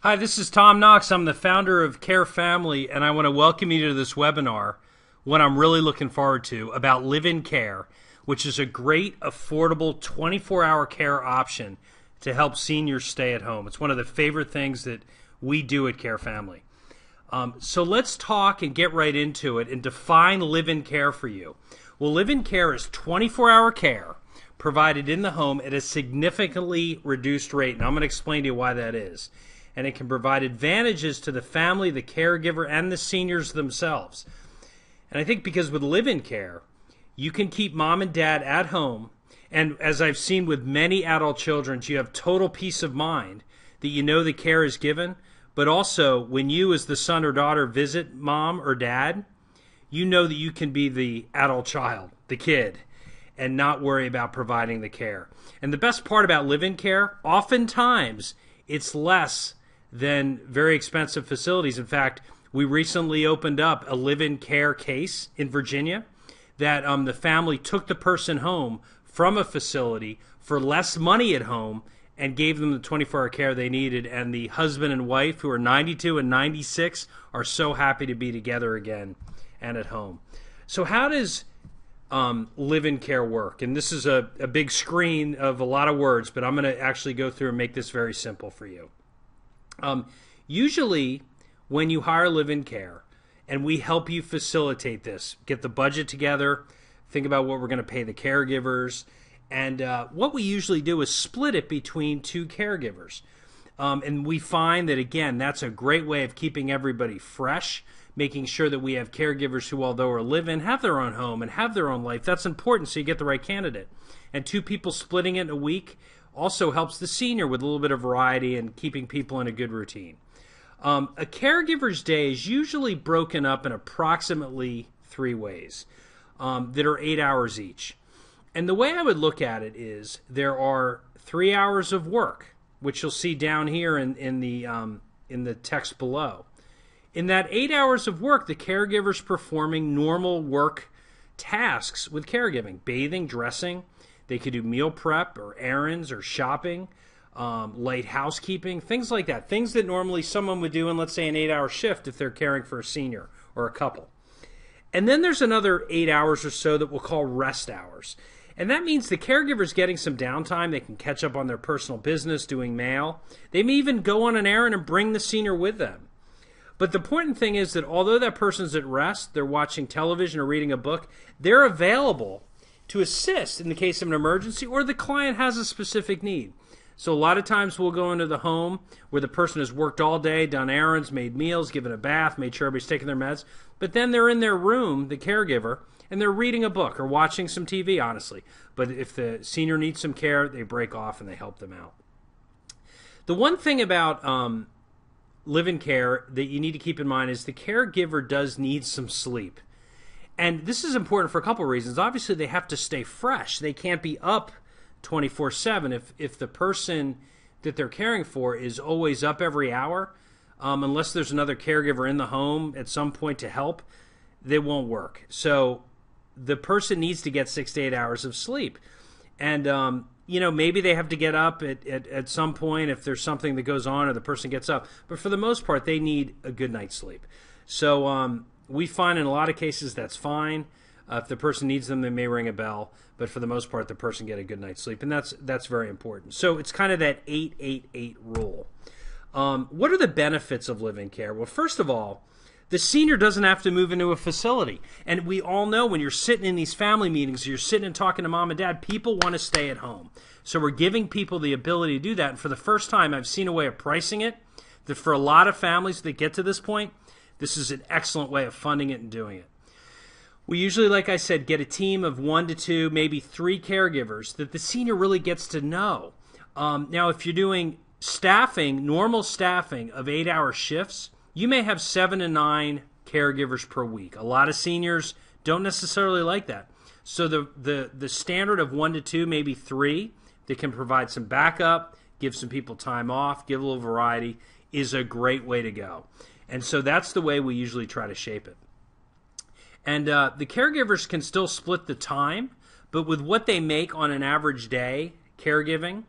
Hi, this is Tom Knox. I'm the founder of CareFamily, and I want to welcome you to this webinar, one I'm really looking forward to, about live-in care, which is a great, affordable 24-hour care option to help seniors stay at home. It's one of the favorite things that we do at CareFamily. So let's talk and get right into it and define live-in care for you. Well, live-in care is 24-hour care provided in the home at a significantly reduced rate, and I'm going to explain to you why that is. And it can provide advantages to the family, the caregiver, and the seniors themselves. And I think because with live-in care, you can keep mom and dad at home, and as I've seen with many adult children, you have total peace of mind that you know the care is given, but also when you as the son or daughter visit mom or dad, you know that you can be the adult child, the kid, and not worry about providing the care. And the best part about live-in care, oftentimes it's less than very expensive facilities. In fact, we recently opened up a live-in care case in Virginia that the family took the person home from a facility for less money at home and gave them the 24-hour care they needed. And the husband and wife, who are 92 and 96, are so happy to be together again and at home. So how does live-in care work? And this is a big screen of a lot of words, but I'm going to actually go through and make this very simple for you. Usually when you hire live-in care, and we help you facilitate this, get the budget together, think about what we're going to pay the caregivers, and what we usually do is split it between two caregivers. And we find that, again, that's a great way of keeping everybody fresh, making sure that we have caregivers who, although are live-in, have their own home and have their own life. That's important so you get the right candidate. And two people splitting it in a week also helps the senior with a little bit of variety and keeping people in a good routine. A caregiver's day is usually broken up in approximately 3 ways that are 8 hours each. And the way I would look at it is there are 3 hours of work, which you'll see down here in the text below. In that 8 hours of work, the caregiver's performing normal work tasks with caregiving, bathing, dressing. They could do meal prep or errands or shopping, light housekeeping, things like that. Things that normally someone would do in, let's say, an 8-hour shift if they're caring for a senior or a couple. And then there's another 8 hours or so that we'll call rest hours. And that means the caregiver's getting some downtime. They can catch up on their personal business, doing mail. They may even go on an errand and bring the senior with them. But the important thing is that although that person's at rest, they're watching television or reading a book, they're available to assist in the case of an emergency or the client has a specific need. So a lot of times we'll go into the home where the person has worked all day, done errands, made meals, given a bath, made sure everybody's taking their meds, but then they're in their room, the caregiver, and they're reading a book or watching some TV, honestly. But if the senior needs some care, they break off and they help them out. The one thing about live-in care that you need to keep in mind is the caregiver does need some sleep. And this is important for a couple of reasons. Obviously, they have to stay fresh. They can't be up 24/7. If the person that they're caring for is always up every hour, unless there's another caregiver in the home at some point to help, they won't work. So the person needs to get 6 to 8 hours of sleep. And, maybe they have to get up at some point if there's something that goes on or the person gets up. But for the most part, they need a good night's sleep. So we find in a lot of cases that's fine. If the person needs them, they may ring a bell. But for the most part, the person get a good night's sleep. And that's very important. So it's kind of that 8-8-8 rule. What are the benefits of live-in care? Well, first of all, the senior doesn't have to move into a facility. And we all know when you're sitting in these family meetings, you're sitting and talking to mom and dad, people want to stay at home. So we're giving people the ability to do that. And for the first time, I've seen a way of pricing it that for a lot of families that get to this point, this is an excellent way of funding it and doing it. We usually, like I said, get a team of 1 to 2, maybe 3 caregivers that the senior really gets to know. Now, if you're doing staffing, normal staffing of 8-hour shifts, you may have 7 to 9 caregivers per week. A lot of seniors don't necessarily like that. So the standard of 1 to 2, maybe 3, that can provide some backup, give some people time off, give a little variety, is a great way to go. And so that's the way we usually try to shape it. And the caregivers can still split the time, but with what they make on an average day caregiving,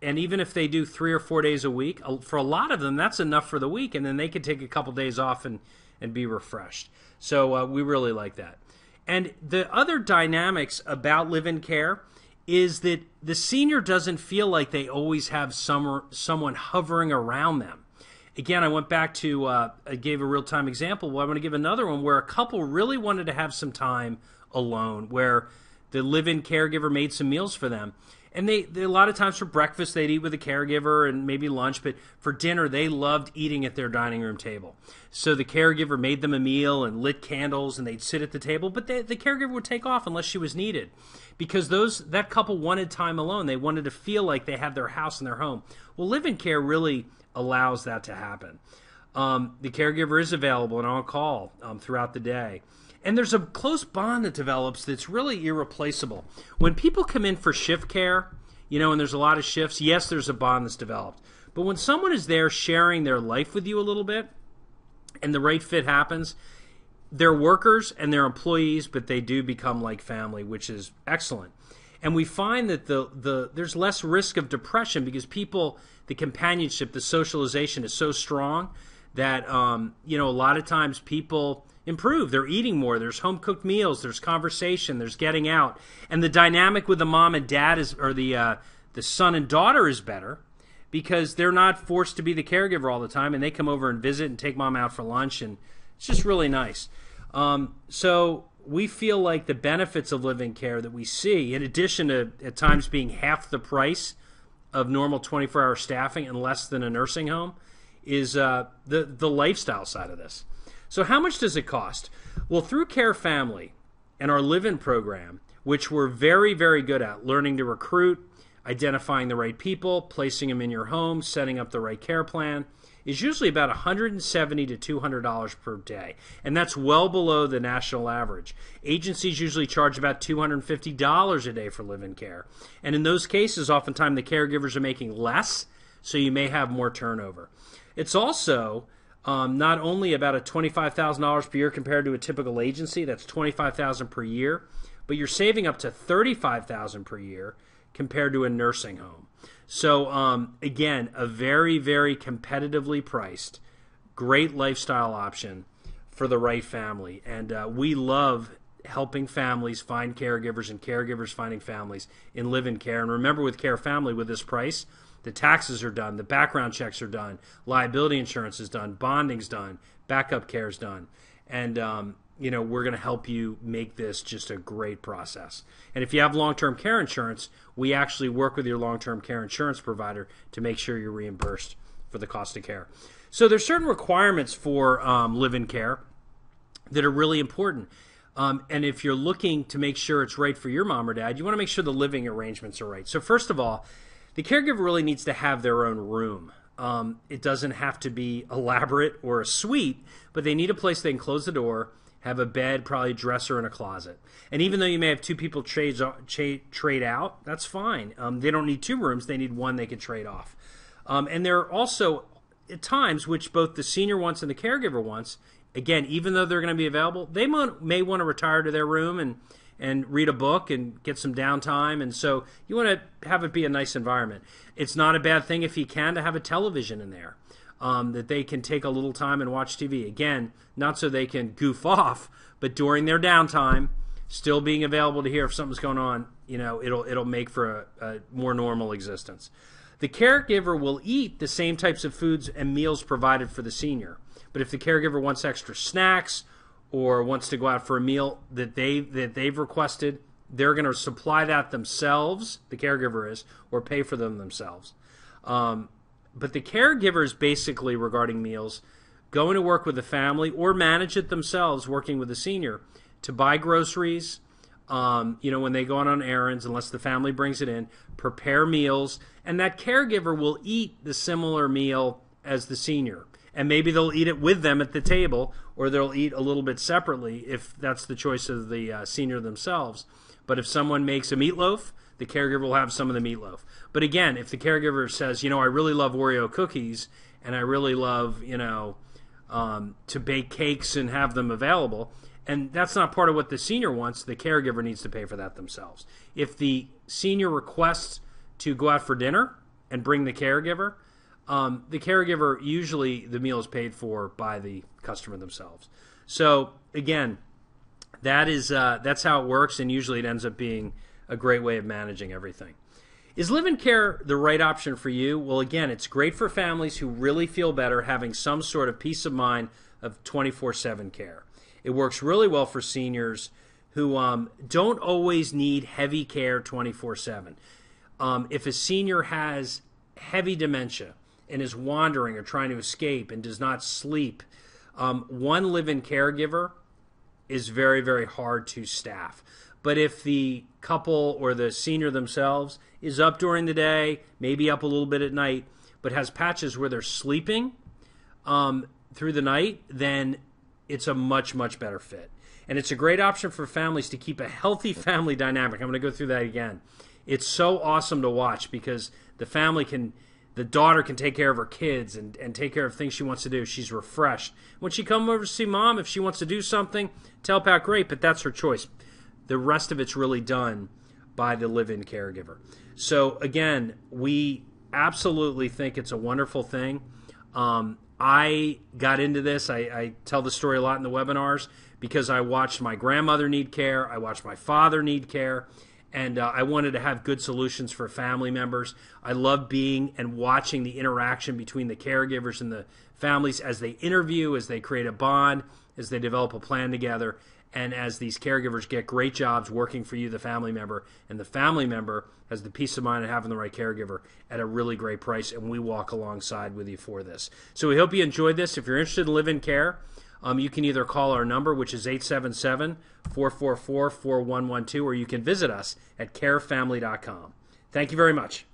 And even if they do 3 or 4 days a week, for a lot of them, that's enough for the week, and then they can take a couple days off and be refreshed. So we really like that. And the other dynamics about live-in care is that the senior doesn't feel like they always have someone hovering around them. Again, I went back to, I gave a real-time example. Well, I'm going to give another one where a couple really wanted to have some time alone, where the live-in caregiver made some meals for them. And they a lot of times for breakfast, they'd eat with a caregiver and maybe lunch, but for dinner, they loved eating at their dining room table. So the caregiver made them a meal and lit candles, and they'd sit at the table, but the caregiver would take off unless she was needed, because that couple wanted time alone. They wanted to feel like they had their house and their home. Well, live-in care really allows that to happen. The caregiver is available and on call throughout the day. And there's a close bond that develops that's really irreplaceable. When people come in for shift care, and there's a lot of shifts, yes, there's a bond that's developed. But when someone is there sharing their life with you a little bit, and the right fit happens, they're workers and they're employees, but they do become like family, which is excellent. And we find that there's less risk of depression because the companionship, the socialization is so strong that, a lot of times people improve. They're eating more. There's home-cooked meals. There's conversation. There's getting out. And the dynamic with the mom and dad or the son and daughter is better because they're not forced to be the caregiver all the time, and they come over and visit and take mom out for lunch, and it's just really nice. So we feel like the benefits of live-in care that we see, in addition to at times being half the price of normal 24-hour staffing and less than a nursing home, is the lifestyle side of this. So how much does it cost? Well, through CareFamily and our live-in program, which we're very, very good at, learning to recruit, identifying the right people, placing them in your home, setting up the right care plan, is usually about $170 to $200 per day. And that's well below the national average. Agencies usually charge about $250 a day for live-in care. And in those cases, oftentimes the caregivers are making less, so you may have more turnover. It's also not only about a $25,000 per year compared to a typical agency, that's $25,000 per year, but you're saving up to $35,000 per year compared to a nursing home. So again, a very, very competitively priced, great lifestyle option for the right family. And we love helping families find caregivers and caregivers finding families in live-in care. And remember, with CareFamily, with this price, the taxes are done, the background checks are done, liability insurance is done, bonding's done, backup care is done. And, we're going to help you make this just a great process. And if you have long-term care insurance, we actually work with your long-term care insurance provider to make sure you're reimbursed for the cost of care. So there's certain requirements for live-in care that are really important. And if you're looking to make sure it's right for your mom or dad, you want to make sure the living arrangements are right. So first of all, the caregiver really needs to have their own room. It doesn't have to be elaborate or a suite, but they need a place they can close the door, have a bed, probably a dresser, and a closet. And even though you may have two people trade out, that's fine. They don't need two rooms. They need one they can trade off. And there are also at times which both the senior wants and the caregiver wants, again, even though they're going to be available, they may want to retire to their room and read a book and get some downtime. And so you want to have it be a nice environment. It's not a bad thing if you can to have a television in there, that they can take a little time and watch TV. Again, not so they can goof off, but during their downtime, still being available to hear if something's going on, it'll make for a more normal existence. The caregiver will eat the same types of foods and meals provided for the senior. But if the caregiver wants extra snacks or wants to go out for a meal that they've requested, they're going to supply that themselves, the caregiver is, or pay for them themselves. But the caregiver is basically, regarding meals, going to work with the family or manage it themselves, working with the senior, to buy groceries, when they go on errands, unless the family brings it in, prepare meals, and that caregiver will eat the similar meal as the senior. And maybe they'll eat it with them at the table, or they'll eat a little bit separately if that's the choice of the senior themselves. But if someone makes a meatloaf, the caregiver will have some of the meatloaf. But again, if the caregiver says, I really love Oreo cookies, and I really love, to bake cakes and have them available, and that's not part of what the senior wants, the caregiver needs to pay for that themselves. If the senior requests to go out for dinner, and bring the caregiver, usually the meal is paid for by the customer themselves. So again, that's how it works, and usually it ends up being a great way of managing everything. Is live-in care the right option for you? Well, again, it's great for families who really feel better having some sort of peace of mind of 24/7 care. It works really well for seniors who don't always need heavy care 24/7. If a senior has heavy dementia and is wandering or trying to escape and does not sleep, one live-in caregiver is very, very hard to staff. But if the couple or the senior themselves is up during the day, maybe up a little bit at night, but has patches where they're sleeping through the night, then it's a much, much better fit. And it's a great option for families to keep a healthy family dynamic. I'm going to go through that again. It's so awesome to watch because the daughter can take care of her kids and take care of things she wants to do. She's refreshed. When she comes over to see mom, if she wants to do something to help out, great, but that's her choice. The rest of it's really done by the live-in caregiver. So again, we absolutely think it's a wonderful thing. I got into this. I tell the story a lot in the webinars because I watched my grandmother need care. I watched my father need care. And I wanted to have good solutions for family members. I love being and watching the interaction between the caregivers and the families as they interview, as they create a bond, as they develop a plan together, and as these caregivers get great jobs working for you, the family member, and the family member has the peace of mind of having the right caregiver at a really great price, and we walk alongside with you for this. So we hope you enjoyed this. If you're interested in live-in care, you can either call our number, which is 877-444-4112, or you can visit us at carefamily.com. Thank you very much.